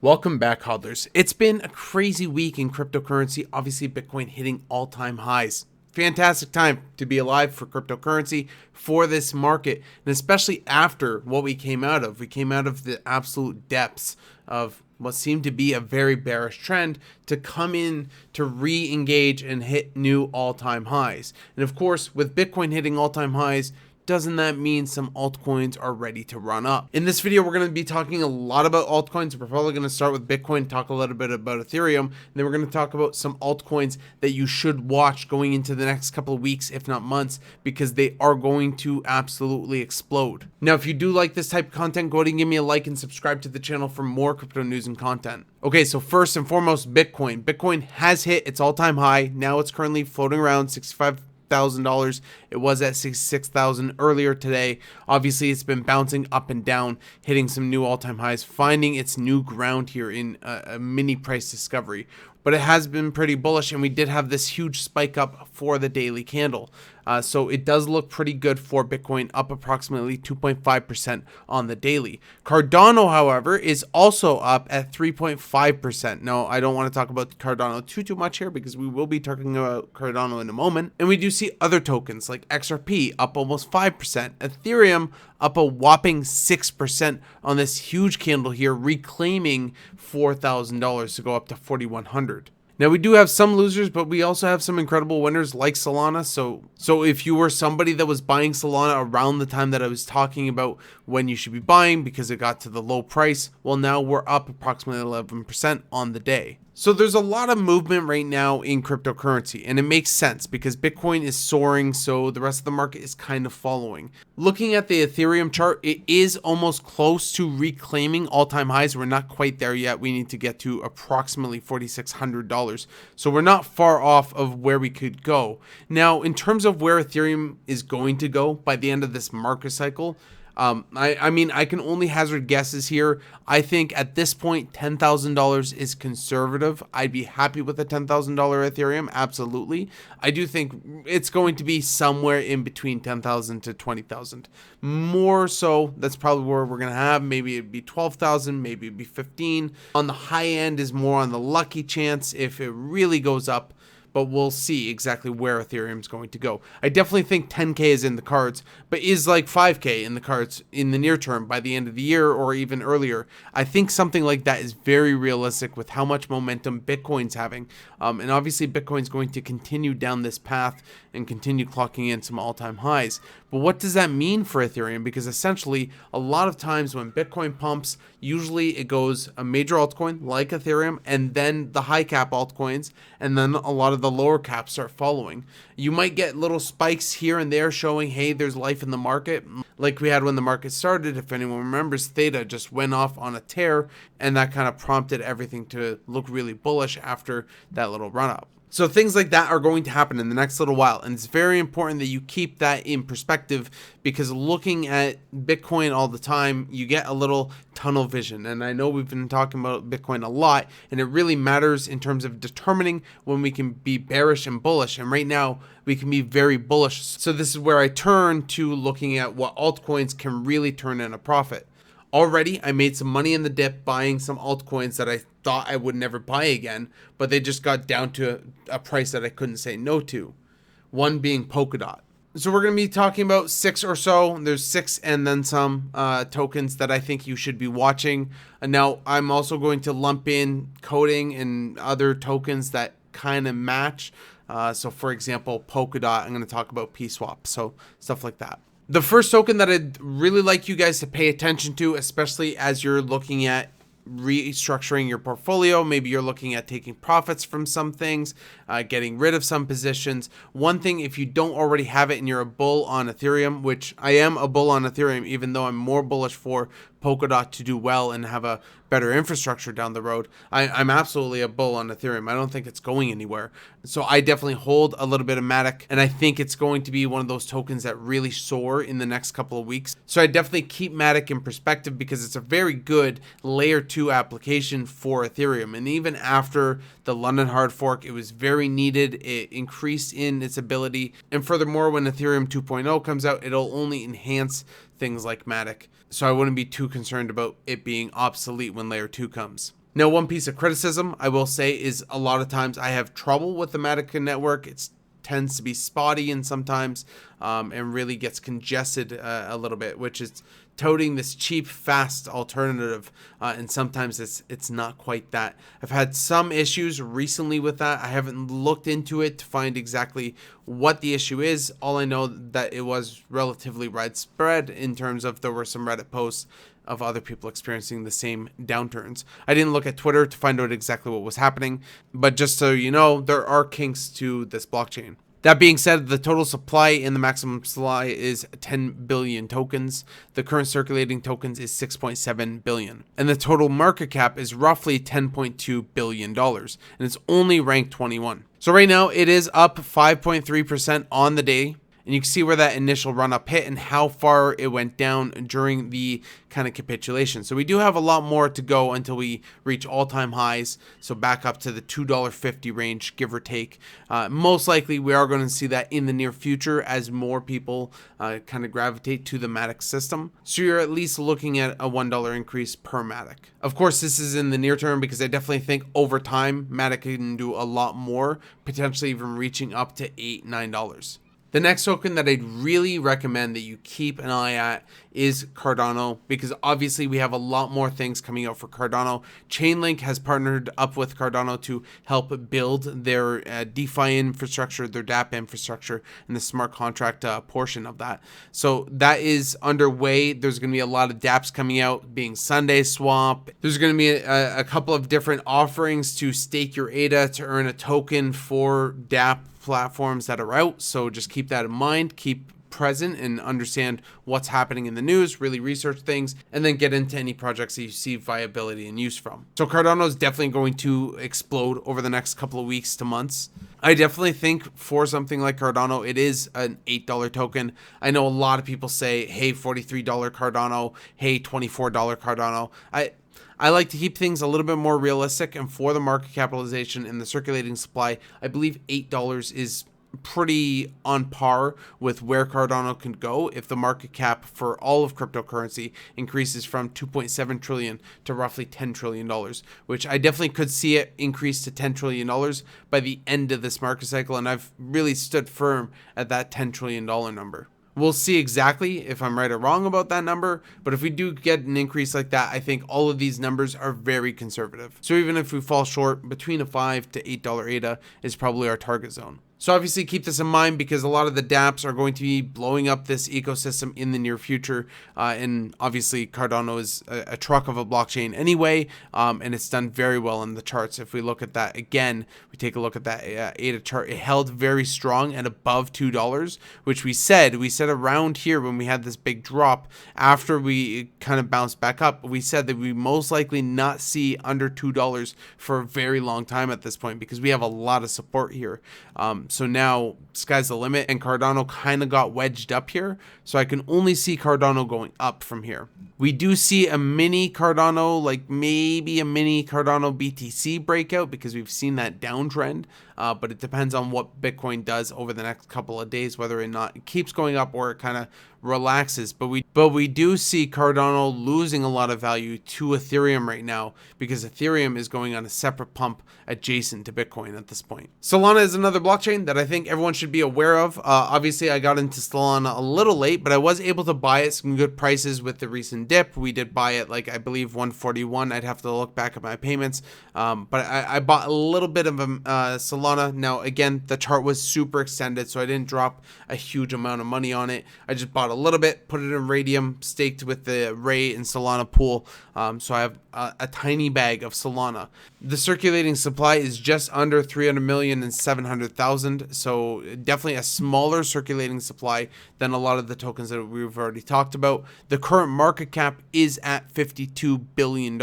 Welcome back, hodlers. It's been a crazy week in cryptocurrency, obviously Bitcoin hitting all-time highs. Fantastic time to be alive for cryptocurrency, for this market, and especially after what we came out of. We came out of the absolute depths of what seemed to be a very bearish trend to come in to re-engage and hit new all-time highs. And of course, with Bitcoin hitting all-time highs, doesn't that mean some altcoins are ready to run up? In this video, we're going to be talking a lot about altcoins. We're probably going to start with Bitcoin, talk a little bit about Ethereum, and then we're going to talk about some altcoins that you should watch going into the next couple of weeks, if not months, because they are going to absolutely explode. Now, if you do like this type of content, go ahead and give me a like and subscribe to the channel for more crypto news and content. Okay, so first and foremost, Bitcoin. Bitcoin has hit its all-time high. Now it's currently floating around $65,000. It was at 66,000 earlier today. Obviously, it's been bouncing up and down, hitting some new all-time highs, finding its new ground here in a mini price discovery. But it has been pretty bullish, and we did have this huge spike up for the daily candle. So it does look pretty good for Bitcoin, up approximately 2.5% on the daily. Cardano, however, is also up at 3.5%. Now, I don't want to talk about Cardano too much here because we will be talking about Cardano in a moment. And we do see other tokens like XRP up almost 5%. Ethereum up a whopping 6% on this huge candle here, reclaiming $4,000 to go up to 4,100. Now, we do have some losers, but we also have some incredible winners like Solana. So if you were somebody that was buying Solana around the time that I was talking about when you should be buying because it got to the low price, well, now we're up approximately 11% on the day. So there's a lot of movement right now in cryptocurrency, and it makes sense because Bitcoin is soaring, so the rest of the market is kind of following. Looking at the Ethereum chart, it is almost close to reclaiming all-time highs. We're not quite there yet. We need to get to approximately $4,600. So we're not far off of where we could go. Now, in terms of where Ethereum is going to go by the end of this market cycle, I mean, I can only hazard guesses here. I think at this point, $10,000 is conservative. I'd be happy with a $10,000 Ethereum. Absolutely. I do think it's going to be somewhere in between 10,000 to 20,000. More so, that's probably where we're going to have. Maybe it'd be 12,000, maybe it'd be 15. On the high end is more on the lucky chance if it really goes up. But we'll see exactly where Ethereum is going to go. I definitely think 10K is in the cards, but is like 5K in the cards in the near term by the end of the year or even earlier. I think something like that is very realistic with how much momentum Bitcoin's having. And obviously Bitcoin's going to continue down this path and continue clocking in some all-time highs. But what does that mean for Ethereum? Because essentially, a lot of times when Bitcoin pumps, usually it goes a major altcoin like Ethereum and then the high cap altcoins, and then a lot of the lower caps start following. You might get little spikes here and there showing, hey, there's life in the market, like we had when the market started. If anyone remembers, Theta just went off on a tear, and that kind of prompted everything to look really bullish after that little run up. So things like that are going to happen in the next little while, and it's very important that you keep that in perspective, because looking at Bitcoin all the time, you get a little tunnel vision. And I know we've been talking about Bitcoin a lot, and it really matters in terms of determining when we can be bearish and bullish. And right now, we can be very bullish. So this is where I turn to looking at what altcoins can really turn in a profit. Already, I made some money in the dip buying some altcoins that I thought I would never buy again, but they just got down to a price that I couldn't say no to. One being Polkadot. So we're going to be talking about 6 or so. There's 6 and then some tokens that I think you should be watching. And now I'm also going to lump in coding and other tokens that kind of match. So for example, Polkadot, I'm going to talk about PSwap, so stuff like that. The first token that I'd really like you guys to pay attention to, especially as you're looking at restructuring your portfolio, maybe you're looking at taking profits from some things, getting rid of some positions. One thing, if you don't already have it and you're a bull on Ethereum, which I am a bull on Ethereum, even though I'm more bullish for Polkadot to do well and have a better infrastructure down the road, I'm absolutely a bull on Ethereum. I don't think it's going anywhere. So I definitely hold a little bit of Matic, and I think it's going to be one of those tokens that really soar in the next couple of weeks. So I definitely keep Matic in perspective because it's a very good layer 2 2 application for Ethereum. And even after the London hard fork, it was very needed. It increased in its ability. And furthermore, when Ethereum 2.0 comes out, it'll only enhance things like Matic. So I wouldn't be too concerned about it being obsolete when layer 2 comes. Now, one piece of criticism I will say is a lot of times I have trouble with the Matic network. It tends to be spotty and sometimes and really gets congested a little bit, which is touting this cheap, fast alternative, and sometimes it's not quite that. I've had some issues recently with that. I haven't looked into it to find exactly what the issue is. All I know that it was relatively widespread in terms of there were some Reddit posts of other people experiencing the same downturns. I didn't look at Twitter to find out exactly what was happening, but just so you know, there are kinks to this blockchain. That being said, the total supply and the maximum supply is 10 billion tokens. The current circulating tokens is 6.7 billion. And the total market cap is roughly $10.2 billion. And it's only ranked 21. So right now it is up 5.3% on the day. And you can see where that initial run up hit and how far it went down during the kind of capitulation. So we do have a lot more to go until we reach all-time highs. So back up to the $2.50 range, give or take. Most likely we are going to see that in the near future as more people kind of gravitate to the Matic system. So you're at least looking at a $1 increase per Matic. Of course, this is in the near term because I definitely think over time, Matic can do a lot more, potentially even reaching up to $8, $9. The next token that I'd really recommend that you keep an eye at is Cardano, because obviously we have a lot more things coming out for Cardano. Chainlink has partnered up with Cardano to help build their DeFi infrastructure, their dApp infrastructure, and the smart contract portion of that. So that is underway. There's going to be a lot of dApps coming out, being Sunday Swap. There's going to be a couple of different offerings to stake your ADA to earn a token for dApp platforms that are out. So just keep that in mind, keep present and understand what's happening in the news, really research things, and then get into any projects that you see viability and use from. So Cardano is definitely going to explode over the next couple of weeks to months. I definitely think for something like Cardano, it is an $8 token. I know a lot of people say, hey, $43 Cardano, hey, $24 Cardano. I like to keep things a little bit more realistic, and for the market capitalization and the circulating supply, I believe $8 is pretty on par with where Cardano can go if the market cap for all of cryptocurrency increases from 2.7 trillion to roughly $10 trillion, which I definitely could see it increase to $10 trillion by the end of this market cycle, and I've really stood firm at that $10 trillion number. We'll see exactly if I'm right or wrong about that number, but if we do get an increase like that, I think all of these numbers are very conservative. So even if we fall short, between a $5 to $8 ADA is probably our target zone. So obviously keep this in mind because a lot of the dApps are going to be blowing up this ecosystem in the near future. And obviously Cardano is a truck of a blockchain anyway, and it's done very well in the charts. If we look at that again, we take a look at that ADA chart, it held very strong at above $2, which we said around here when we had this big drop after we kind of bounced back up. We said that we most likely not see under $2 for a very long time at this point because we have a lot of support here. So now sky's the limit, and Cardano kind of got wedged up here. So I can only see Cardano going up from here. We do see a mini Cardano, like maybe a mini Cardano BTC breakout because we've seen that downtrend. But it depends on what Bitcoin does over the next couple of days, whether or not it keeps going up or it kind of relaxes. But we do see Cardano losing a lot of value to Ethereum right now because Ethereum is going on a separate pump adjacent to Bitcoin at this point. Solana is another blockchain that I think everyone should be aware of. Obviously, I got into Solana a little late, but I was able to buy it some good prices with the recent dip. We did buy it like I believe 141. I'd have to look back at my payments, but I bought a little bit of Solana. Now again, the chart was super extended, so I didn't drop a huge amount of money on it. I just bought a little bit, put it in Radium, staked with the Ray and Solana pool. So I have a tiny bag of Solana. The circulating supply is just under 300 million and 700,000. So definitely a smaller circulating supply than a lot of the tokens that we've already talked about. The current market cap is at $52 billion.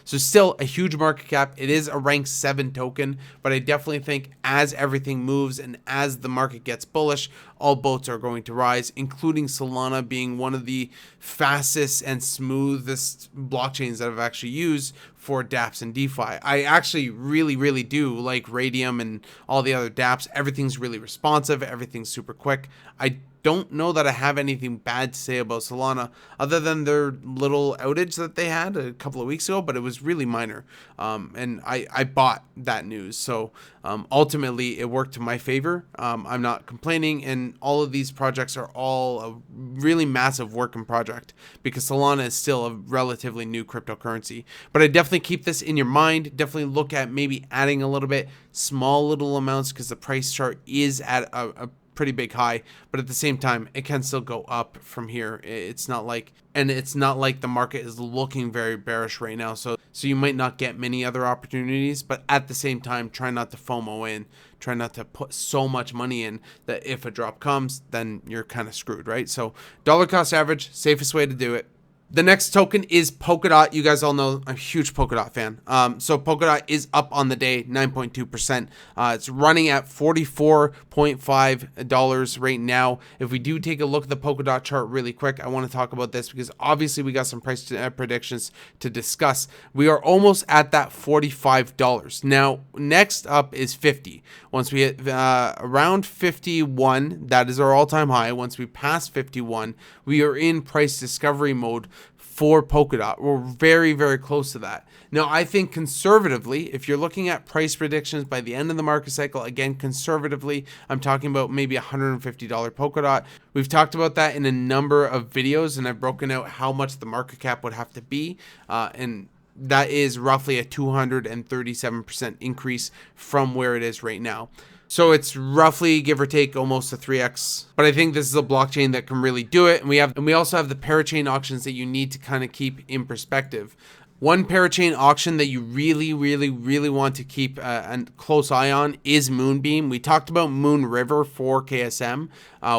So still a huge market cap. It is a rank 7 token, but I definitely think as everything moves and as the market gets bullish, all boats are going to rise, including Solana being one of the fastest and smoothest blockchains that I've actually used for dApps and DeFi. I actually really do like Radium and all the other dApps. Everything's really responsive. Everything's super quick. I don't know that I have anything bad to say about Solana other than their little outage that they had a couple of weeks ago, but it was really minor. And I bought that news. So ultimately, it worked to my favor. I'm not complaining. And all of these projects are all a really massive working project because Solana is still a relatively new cryptocurrency. But I definitely keep this in your mind. Definitely look at maybe adding a little bit, small little amounts, because the price chart is at a pretty big high, but at the same time it can still go up from here. It's not like the market is looking very bearish right now, so you might not get many other opportunities, but at the same time try not to FOMO in, try not to put so much money in that if a drop comes then you're kind of screwed, right? So dollar cost average, safest way to do it. The next token is Polkadot. You guys all know I'm a huge Polkadot fan. So Polkadot is up on the day, 9.2%. It's running at $44.5 right now. If we do take a look at the Polkadot chart really quick, I want to talk about this because obviously we got some price predictions to discuss. We are almost at that $45. Now, next up is 50. Once we hit around 51, that is our all-time high. Once we pass 51, we are in price discovery mode for Polkadot. We're very close to that. Now, I think conservatively, if you're looking at price predictions by the end of the market cycle, again, conservatively, I'm talking about maybe $150 Polkadot. We've talked about that in a number of videos, and I've broken out how much the market cap would have to be, and that is roughly a 237% increase from where it is right now. So it's roughly, give or take, almost a 3x. But I think this is a blockchain that can really do it. And we also have the parachain auctions that you need to kind of keep in perspective. One parachain auction that you really want to keep a close eye on is Moonbeam. We talked about Moon River for KSM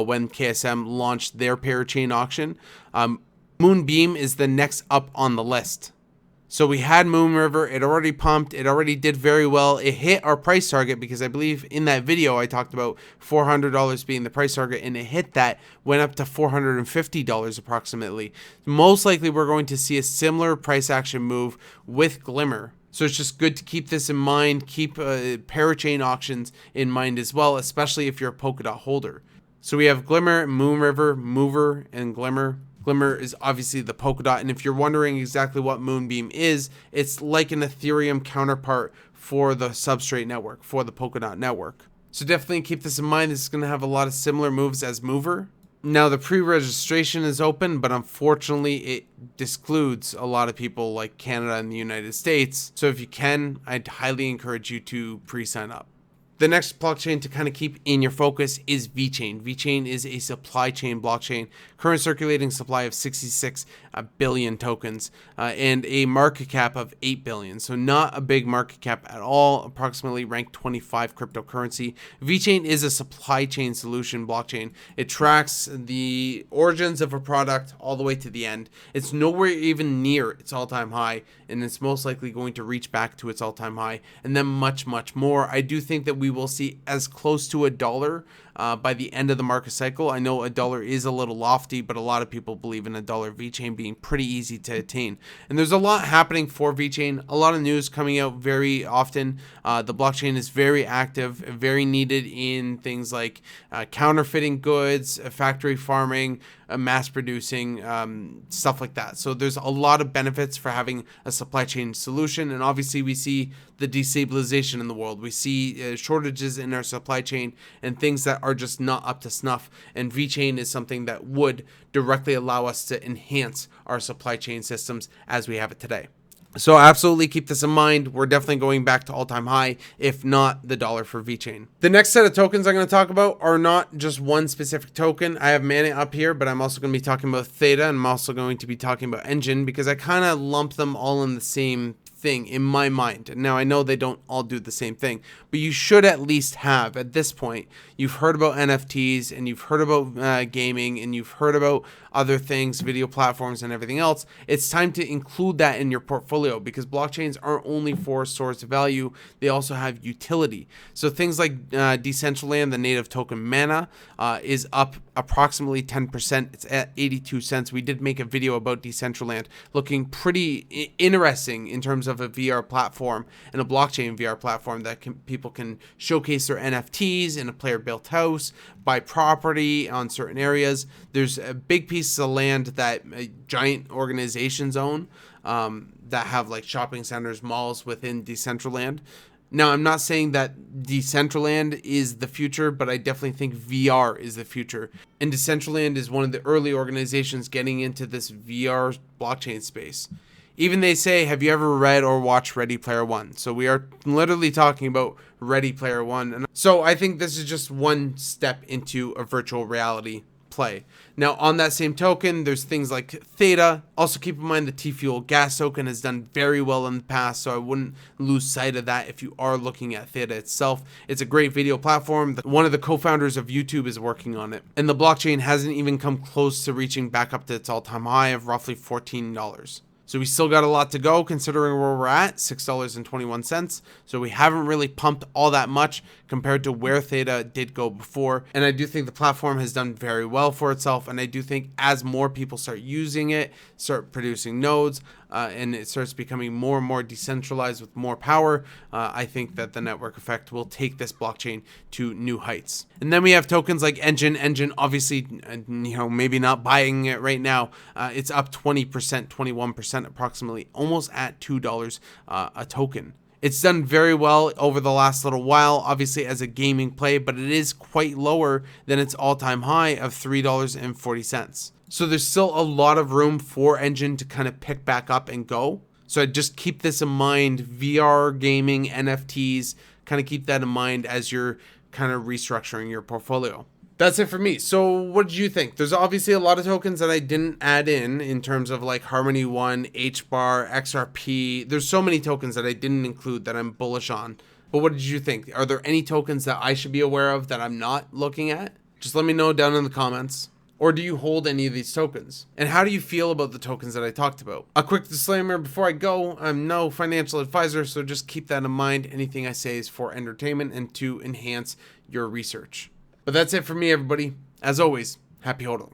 when KSM launched their parachain auction. Moonbeam is the next up on the list. So we had Moon River, it already pumped, it already did very well. It hit our price target because I believe in that video I talked about $400 being the price target, and it hit that, went up to $450 approximately. Most likely we're going to see a similar price action move with Glimmer. So it's just good to keep this in mind, keep parachain auctions in mind as well, especially if you're a Polkadot holder. So we have Glimmer, Moon River, Mover, and Glimmer. Glimmer is obviously the Polkadot, and if you're wondering exactly what Moonbeam is, it's like an Ethereum counterpart for the Substrate network, for the Polkadot network. So definitely keep this in mind. This is going to have a lot of similar moves as Mover. Now the pre-registration is open, but unfortunately it excludes a lot of people like Canada and the United States. So if you can, I'd highly encourage you to pre-sign up. The next blockchain to kind of keep in your focus is Vechain. Vechain is a supply chain blockchain, current circulating supply of 66 billion tokens, and a market cap of 8 billion. So not a big market cap at all, approximately ranked 25 cryptocurrency. Vechain is a supply chain solution blockchain. It tracks the origins of a product all the way to the end. It's nowhere even near its all-time high, and it's most likely going to reach back to its all-time high, and then much more. I do think that we will see as close to $1 by the end of the market cycle. I know $1 is a little lofty, but a lot of people believe in $1 Vechain being pretty easy to attain. And there's a lot happening for Vechain, a lot of news coming out very often. The blockchain is very active, very needed in things like counterfeiting goods, factory farming, mass producing, stuff like that. So there's a lot of benefits for having a supply chain solution. And obviously we see the destabilization in the world. We see shortages in our supply chain and things that are just not up to snuff. And Vechain is something that would directly allow us to enhance our supply chain systems as we have it today. So absolutely keep this in mind. We're definitely going back to all-time high, if not the dollar for Vechain. The next set of tokens I'm going to talk about are not just one specific token. I have Mana up here, but I'm also going to be talking about Theta, and I'm also going to be talking about Engine because I kind of lump them all in the same thing in my mind. Now I know they don't all do the same thing, but you should at least have, at this point, you've heard about NFTs and you've heard about gaming and you've heard about other things, video platforms and everything else, it's time to include that in your portfolio, because blockchains aren't only for source of value, they also have utility. So things like Decentraland, the native token Mana, is up approximately 10%. It's at 82 cents. We did make a video about Decentraland, looking pretty interesting in terms of a VR platform and a blockchain VR platform that people can showcase their NFTs in a player-built house, buy property on certain areas. There's a big piece of land that giant organizations own that have like shopping centers, malls within Decentraland. Now, I'm not saying that Decentraland is the future, but I definitely think VR is the future. And Decentraland is one of the early organizations getting into this VR blockchain space. Even they say, have you ever read or watched Ready Player One? So we are literally talking about Ready Player One. And so I think this is just one step into a virtual reality play. Now, on that same token, there's things like Theta. Also keep in mind the T-Fuel gas token has done very well in the past, so I wouldn't lose sight of that if you are looking at Theta itself. It's a great video platform. One of the co-founders of YouTube is working on it. And the blockchain hasn't even come close to reaching back up to its all-time high of roughly $14. So we still got a lot to go considering where we're at, $6.21. So we haven't really pumped all that much compared to where Theta did go before. And I do think the platform has done very well for itself. And I do think as more people start using it, start producing nodes, and it starts becoming more and more decentralized with more power, I think that the network effect will take this blockchain to new heights. And then we have tokens like Engine. Engine, obviously, maybe not buying it right now. It's up 20%, 21% approximately, almost at $2 a token. It's done very well over the last little while, obviously as a gaming play, but it is quite lower than its all-time high of $3.40. So there's still a lot of room for Engine to kind of pick back up and go. So I just keep this in mind, VR, gaming, NFTs, kind of keep that in mind as you're kind of restructuring your portfolio. That's it for me. So what did you think? There's obviously a lot of tokens that I didn't add in terms of like Harmony One, HBAR, XRP. There's so many tokens that I didn't include that I'm bullish on. But what did you think? Are there any tokens that I should be aware of that I'm not looking at? Just let me know down in the comments. Or do you hold any of these tokens? And how do you feel about the tokens that I talked about? A quick disclaimer before I go, I'm no financial advisor, so just keep that in mind. Anything I say is for entertainment and to enhance your research. But that's it for me, everybody. As always, happy hodling.